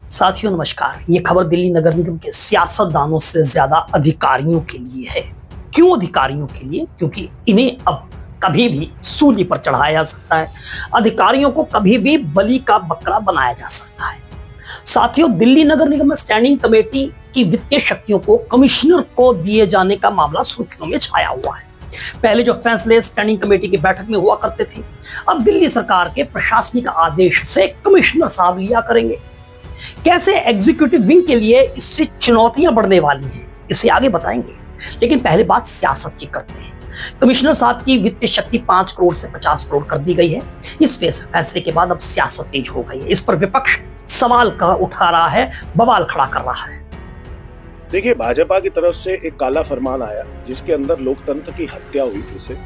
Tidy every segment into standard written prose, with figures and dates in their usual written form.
साथियों नमस्कार। ये खबर दिल्ली नगर निगम के सियासतदानों से ज्यादा अधिकारियों के लिए है। क्यों अधिकारियों के लिए? क्योंकि इन्हें अब कभी भी सूली पर चढ़ाया जा सकता है, अधिकारियों को कभी भी बलि का बकरा बनाया जा सकता है। साथियों, दिल्ली नगर निगम में स्टैंडिंग कमेटी की वित्तीय शक्तियों को कमिश्नर को दिए जाने का मामला सुर्खियों में छाया हुआ है। पहले जो फैसले स्टैंडिंग कमेटी की बैठक में हुआ करते थे, अब दिल्ली सरकार के प्रशासनिक आदेश से कमिश्नर साहब लिया करेंगे। कैसे एग्जीक्यूटिव विंग के लिए इससे चुनौतियां बढ़ने वाली हैं, इसे आगे बताएंगे। लेकिन पहले बात सियासत की करते हैं। कमिश्नर साहब की वित्तीय शक्ति 5 करोड़ से 50 करोड़ कर दी गई है। इस फैसले के बाद अब सियासत तेज हो गई है। इस पर विपक्ष सवाल का उठा रहा है, बवाल खड़ा कर रहा है। देखिए, भाजपा की तरफ से एक काला फरमान आया जिसके अंदर लोकतंत्र की हत्या हुई। फिर से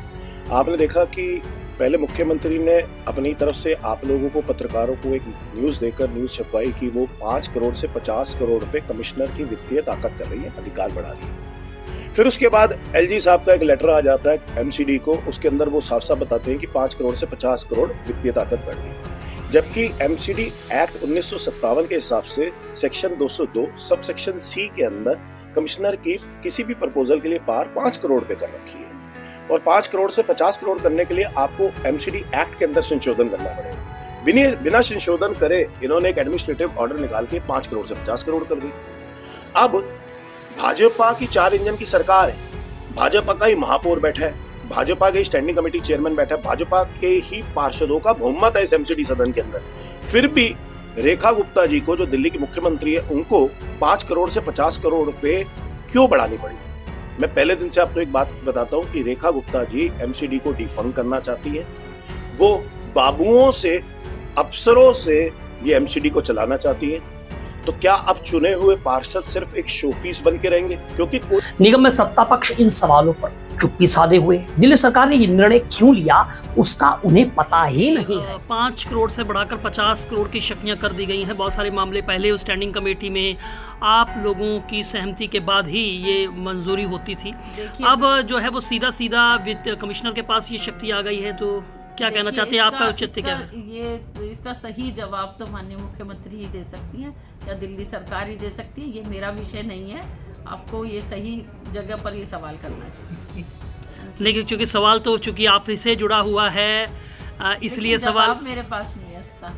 आपने देखा कि पहले मुख्यमंत्री ने अपनी तरफ से आप लोगों को, पत्रकारों को एक न्यूज देकर न्यूज छपवाई कि वो 5 करोड़ से 50 करोड़ रुपए कमिश्नर की वित्तीय ताकत कर रही है, अधिकार बढ़ा रही है। फिर उसके बाद एलजी साहब का एक लेटर आ जाता है एमसीडी को, उसके अंदर वो साफ साफ बताते हैं कि 5 करोड़ से 50 करोड़ वित्तीय ताकत बढ़ रही है। जबकि एमसीडी एक्ट 1957 के हिसाब से सेक्शन 202 सब सेक्शन सी के अंदर कमिश्नर की किसी भी प्रपोजल के लिए पार 5 करोड़ रुपए कर रखी है, और 5 करोड़ से 50 करोड़ करने के लिए आपको एमसीडी एक्ट के अंदर संशोधन करना पड़ेगा। बिना संशोधन करे इन्होंने एक एडमिनिस्ट्रेटिव ऑर्डर निकाल के 5 करोड़ से 50 करोड़ कर दी। अब भाजपा की 4 इंजन की सरकार है, भाजपा का ही महापौर बैठा है, भाजपा के स्टैंडिंग कमेटी चेयरमैन बैठा है, भाजपा के ही पार्षदों का बहुमत है इस एमसीडी सदन के अंदर। फिर भी रेखा गुप्ता जी को, जो दिल्ली की मुख्यमंत्री है, उनको 5 करोड़ से 50 करोड़ रुपए क्यों बढ़ानी पड़ी? मैं पहले दिन से आपको एक बात बताता हूं कि रेखा गुप्ता जी एमसीडी को डिफंड करना चाहती है। वो बाबुओं से, अफसरों से ये एमसीडी को चलाना चाहती है। तो क्या अब चुने हुए पार्षद सिर्फ एक शोपीस बन के रहेंगे? क्योंकि निगम में सत्ता पक्ष इन सवालों पर चुप्पी साधे हुए। दिल्ली सरकार ने ये निर्णय क्यों लिया, उसका उन्हें पता ही नहीं है। 5 करोड़ से बढ़ाकर 50 करोड़ की शक्तियां कर दी गई हैं। बहुत सारे मामले पहले उस स्टैंडिंग कमेटी में आप लोगों की सहमति के बाद ही ये मंजूरी होती थी। अब जो है वो सीधा वित्त कमिश्नर के पास ये शक्ति आ गई है। तो क्या कहना चाहते हैं, आपका उचित क्या है? ये इसका सही जवाब तो माननीय मुख्यमंत्री ही दे सकती हैं या दिल्ली सरकार ही दे सकती है। ये मेरा विषय नहीं है। आपको ये सही जगह पर ये सवाल करना चाहिए। लेकिन चूंकि सवाल तो चूंकि आप से जुड़ा हुआ है, इसलिए सवाल मेरे पास नहीं है इसका।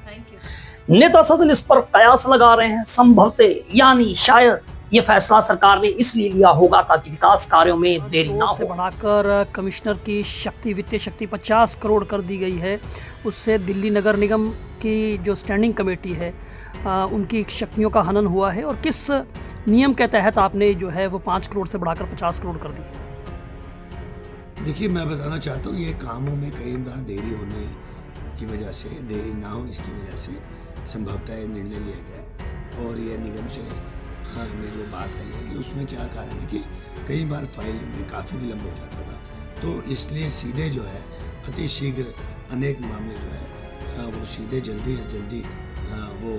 Thank you. नेता सदन इस पर कयास लगा रहे हैं। संभवतः यानी शायद ये फैसला सरकार ने इसलिए लिया होगा ताकि विकास कार्यों में देरी ना हो। बढ़ाकर कमिश्नर की शक्ति, वित्तीय शक्ति 50 करोड़ कर दी गई है। उससे दिल्ली नगर निगम की जो स्टैंडिंग कमेटी है, उनकी शक्तियों का हनन हुआ है। और किस नियम के तहत आपने जो है वो 5 करोड़ से बढ़ाकर 50 करोड़ कर दी? देखिए, मैं बताना चाहता हूँ, ये कामों में कई बार देरी होने की वजह से, देरी ना हो इसकी वजह से संभवतः निर्णय लिया गया। और ये निगम से में जो बात है कि उसमें क्या कारण है कि कई बार फाइल में काफ़ी विलम्ब हो जाता था, तो इसलिए सीधे जो है अति शीघ्र अनेक मामले जो है वो सीधे जल्दी से जल्दी वो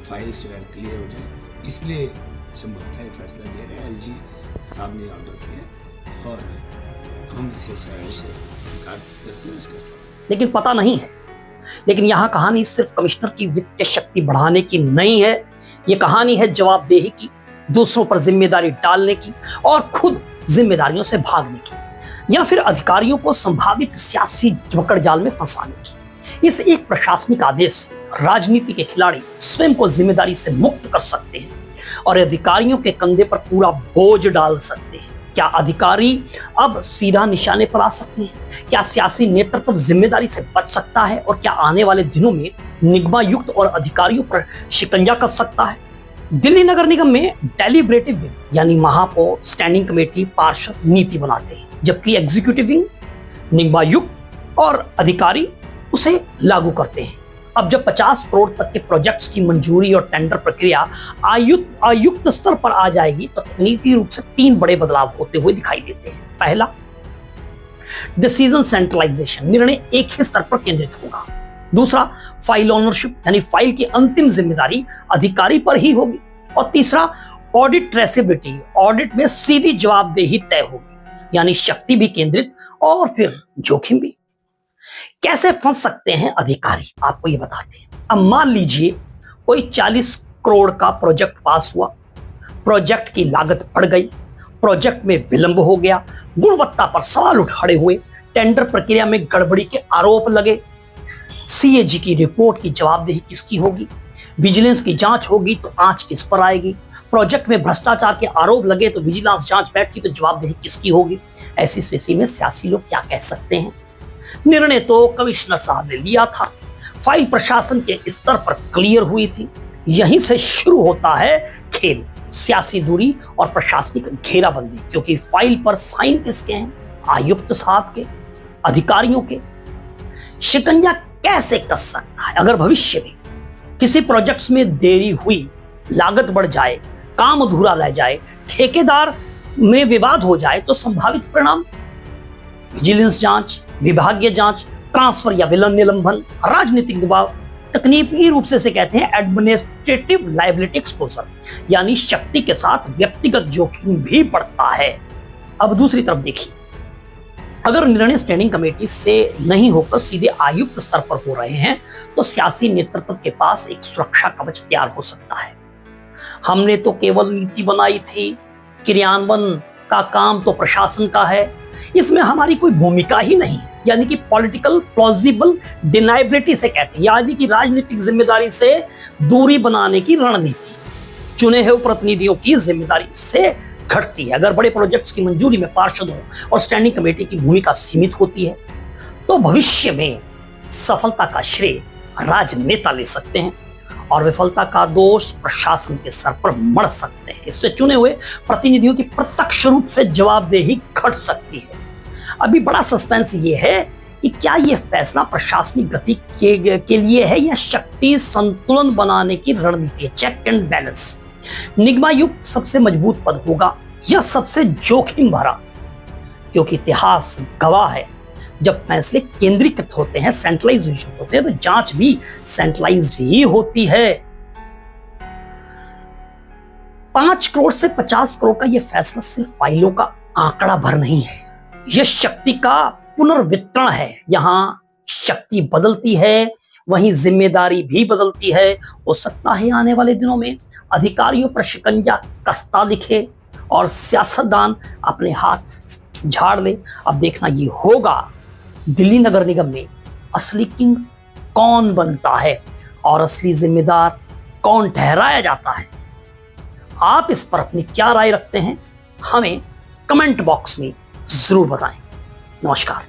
फाइल जो है क्लियर हो जाए, इसलिए संभवतः ये फैसला दिया गया। एलजी साहब ने ऑर्डर किया और हम इसे स्वीकार करते हैं इसका। लेकिन पता नहीं है। लेकिन यहाँ कहानी सिर्फ कमिश्नर की वित्तीय शक्ति बढ़ाने की नहीं है। ये कहानी है जवाबदेही की, दूसरों पर जिम्मेदारी डालने की और खुद जिम्मेदारियों से भागने की, या फिर अधिकारियों को संभावित सियासी जकड़जाल में फंसाने की। इस एक प्रशासनिक आदेश से राजनीति के खिलाड़ी स्वयं को जिम्मेदारी से मुक्त कर सकते हैं और अधिकारियों के कंधे पर पूरा बोझ डाल सकते हैं। क्या अधिकारी अब सीधा निशाने पर आ सकते हैं? क्या सियासी नेतृत्व जिम्मेदारी से बच सकता है? और क्या आने वाले दिनों में निगमायुक्त और अधिकारियों पर शिकंजा कस सकता है? दिल्ली नगर निगम में डेलिब्रेटिव विंग यानी महापौर, स्टैंडिंग कमेटी, पार्षद नीति बनाते हैं, जबकि एग्जीक्यूटिव विंग, निगमायुक्त और अधिकारी उसे लागू करते हैं। अब जब 50 करोड़ तक के प्रोजेक्ट्स की मंजूरी और टेंडर प्रक्रिया आयुक्त स्तर पर आ जाएगी तो तकनीकी रूप से 3 बड़े बदलाव होते हुए दिखाई देते हैं। पहला, डिसीजन सेंट्रलाइजेशन, निर्णय एक ही स्तर पर केंद्रित होगा। दूसरा, फाइल ओनरशिप यानी फाइल की अंतिम जिम्मेदारी अधिकारी पर ही होगी। और तीसरा, ऑडिट ट्रेसेबिलिटी, ऑडिट में सीधी जवाबदेही तय होगी, यानी शक्ति भी केंद्रित और फिर जोखिम भी। कैसे फंस सकते हैं अधिकारी, आपको ये बताते हैं। अब मान लीजिए कोई 40 करोड़ का प्रोजेक्ट पास हुआ, प्रोजेक्ट की लागत बढ़ गई, प्रोजेक्ट में विलंब हो गया, गुणवत्ता पर सवाल खड़े हुए, टेंडर प्रक्रिया में गड़बड़ी के आरोप लगे। सीएजी की रिपोर्ट की जवाबदेही किसकी होगी? विजिलेंस की जांच होगी तो आंच किस पर आएगी? प्रोजेक्ट में भ्रष्टाचार के आरोप लगे तो विजिलेंस जांच बैठी तो जवाबदेही किसकी होगी? ऐसी स्थिति में सियासी लोग क्या कह सकते हैं? निर्णय तो कमिश्नर साहब ने लिया था, फाइल प्रशासन के स्तर पर क्लियर हुई थी। यहीं से शुरू होता है खेल, सियासी दूरी और प्रशासनिक घेराबंदी, क्योंकि फाइल पर साइन किसके हैं? आयुक्त साहब के, अधिकारियों के। शिकंजा कैसे कस सकता है? अगर भविष्य में किसी प्रोजेक्ट्स में देरी हुई, लागत बढ़ जाए, काम अधूरा रह जाए, ठेकेदार में विवाद हो जाए तो संभावित परिणाम विजिलेंस जांच, विभागीय जांच, ट्रांसफर या विलंब निलंबन, राजनीतिक दबाव, तकनीकी रूप से इसे कहते हैं एडमिनिस्ट्रेटिव लायबिलिटी एक्सपोजर, यानी शक्ति के साथ व्यक्तिगत जोखिम भी बढ़ता है। अब दूसरी तरफ देखिए, अगर निर्णय स्टैंडिंग कमेटी से नहीं होकर सीधे आयुक्त स्तर पर हो रहे हैं तो सियासी नेतृत्व के पास एक सुरक्षा कवच तैयार हो सकता है। हमने तो केवल नीति बनाई थी, क्रियान्वयन का काम तो प्रशासन का है, इसमें हमारी कोई भूमिका ही नहीं, यानी कि पॉलिटिकल प्लॉजिबल डिनाइबिलिटी से कहते हैं, यानी कि राजनीतिक जिम्मेदारी से दूरी बनाने की रणनीति चुने हुए प्रतिनिधियों की जिम्मेदारी से घटती है। अगर बड़े प्रोजेक्ट्स की मंजूरी में पार्षदों और स्टैंडिंग कमेटी की भूमिका सीमित होती है तो भविष्य में सफलता का श्रेय राजनेता ले सकते हैं और विफलता का दोष प्रशासन के सर पर मढ़ सकते हैं। इससे चुने हुए प्रतिनिधियों की प्रत्यक्ष रूप से जवाबदेही घट सकती है। अभी बड़ा सस्पेंस ये है कि क्या यह फैसला प्रशासनिक गति के लिए है या शक्ति संतुलन बनाने की रणनीति है, चेक एंड बैलेंस। निगमायुक्त सबसे मजबूत पद होगा या सबसे जोखिम भरा, क्योंकि इतिहास गवाह है जब फैसले केंद्रीकृत होते हैं, सेंट्रलाइजेशन होते हैं, तो जांच भी सेंट्रलाइज्ड ही होती है। 5 करोड़ से 50 करोड़ का यह फैसला सिर्फ फाइलों का आंकड़ा भर नहीं है, यह शक्ति का पुनर्वितरण है। यहां शक्ति बदलती है, वहीं जिम्मेदारी भी बदलती है। हो सकता है आने वाले दिनों में अधिकारियों पर शिकंजा कसता दिखे और सियासतदान अपने हाथ झाड़ ले। अब देखना ये होगा दिल्ली नगर निगम में असली किंग कौन बनता है और असली जिम्मेदार कौन ठहराया जाता है। आप इस पर अपनी क्या राय रखते हैं, हमें कमेंट बॉक्स में जरूर बताएं। नमस्कार।